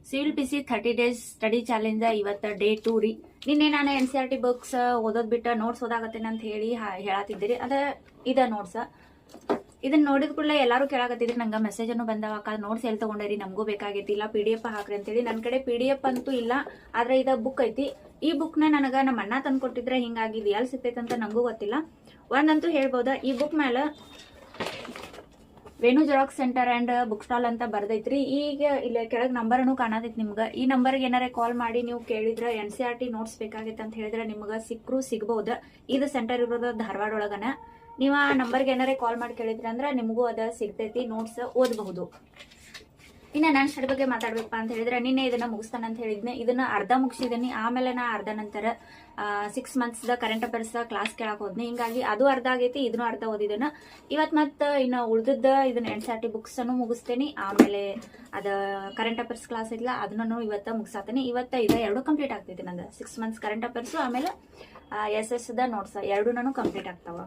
Civil PC 30 days study challenge ಇವತ್ತು day 2 ರೀ. ನಿನ್ನೆ ನಾನು NCERT ಬುಕ್ಸ್ ಓದೋದ್ ಬಿಟ್ಟು ನೋಟ್ಸ್ ಓದಾಕತ್ತೇನೆ ಅಂತ ಹೇಳಿ ಹೇಳತ್ತಿದ್ದೀರಿ. ಅದ ಇದ ನೋಟ್ಸ್ ಇದನ್ನ ನೋಡಿದ ಕೂಡಲೇ ಎಲ್ಲಾರು ಕೇಳಾಕತ್ತಿದ್ರಿ, ನಂಗೆ ಮೆಸೇಜ್ ಅನ್ನು ಬಂದವ, ನೋಟ್ಸ್ ಎಲ್ಲಿ ತಗೊಂಡೇರಿ, ನಮಗೂ ಬೇಕಾಗೈತಿ, ಇಲ್ಲ PDF ಹಾಕ್ರಿ ಅಂತೇಳಿ. ನನ್ನ ಕಡೆ PDF ಅಂತೂ ಇಲ್ಲ, ಆದ್ರೆ ಇದ ಬುಕ್ ಐತಿ. ಈ ಬುಕ್ ನ ನನಗ ನಮ್ಮ ಅಣ್ಣ ತಂದು ಕೊಟ್ಟಿದ್ರೆ, ಹಿಂಗಾಗಿ ಇದು ಎಲ್ಲಿ ಸಿಗ್ತೈತೆ ಅಂತ ನಂಗೂ ಗೊತ್ತಿಲ್ಲ. ಒಂದಂತೂ ಹೇಳ್ಬೋದ, ಈ ಬುಕ್ ಮೇಲೆ Venu xerox centre and book stall ಅಂತ ಬರ್ದೈತ್ರಿ. ಈಗ ಇಲ್ಲಿ ಕೆಳಗೆ ನಂಬರ್ ಅನ್ನು ಕಾಣತೈತಿ ನಿಮ್ಗೆ. ಈ ನಂಬರ್ಗೆ ಏನಾರ ಕಾಲ್ ಮಾಡಿ ನೀವು ಕೇಳಿದ್ರೆ NCERT ನೋಟ್ಸ್ ಬೇಕಾಗೈತೆ ಅಂತ ಹೇಳಿದ್ರೆ ನಿಮ್ಗೆ ಸಿಗ್ಬಹುದು. ಇದು ಸೆಂಟರ್ ಇರೋದು ಧಾರವಾಡ ಒಳಗನ. ನೀವು ಆ ನಂಬರ್ಗೆ ಏನಾರ ಕಾಲ್ ಮಾಡಿ ಕೇಳಿದ್ರೆ ಅಂದ್ರೆ ನಿಮಗೂ ಅದ ಸಿಗ್ತೈತಿ, ನೋಟ್ಸ್ ಓದಬಹುದು. ಇನ್ನ ನಾನು ಸ್ಟಡಿ ಬಗ್ಗೆ ಮಾತಾಡ್ಬೇಕಪ್ಪ ಅಂತ ಹೇಳಿದ್ರೆ, ನಿನ್ನೆ ಇದನ್ನ ಮುಗಿಸ್ತಾನ ಅಂತ ಹೇಳಿದ್ನೆ. ಇದನ್ನ ಅರ್ಧ ಮುಗಿಸಿದೀನಿ, ಆಮೇಲೆ ನಾ ಅರ್ಧ ನಂತರ 6 ಮಂತ್ಸ್ ಕರೆಂಟ್ ಅಫೇರ್ಸ್ ಕ್ಲಾಸ್ ಕೇಳಕ್ ಹೋದ್ನಿ. ಹಿಂಗಾಗಿ ಅದು ಅರ್ಧ ಆಗೈತಿ, ಇದನ್ನು ಅರ್ಧ ಓದಿದನ. ಇವತ್ ಮತ್ತ ಇನ್ನ ಉಳ್ದದ್ದ ಇದನ್ನ NCERT ಬುಕ್ಸ್ ಅನ್ನು ಮುಗಿಸ್ತೇನೆ. ಆಮೇಲೆ ಅದ ಕರೆಂಟ್ ಅಫೇರ್ಸ್ ಕ್ಲಾಸ್ ಐತಿಲ್ಲ, ಅದನ್ನು ಇವತ್ತ ಮುಗಿಸಾತೇನೆ. ಇವತ್ತ ಇದ 2 ಕಂಪ್ಲೀಟ್ ಆಗ್ತೈತಿ ನಂದು. 6 ಮಂತ್ಸ್ ಕರೆಂಟ್ ಅಫೇರ್ಸ್ ಆಮೇಲೆ SS ದ ನೋಟ್ಸ್ 2 ಕಂಪ್ಲೀಟ್ ಆಗ್ತಾವ.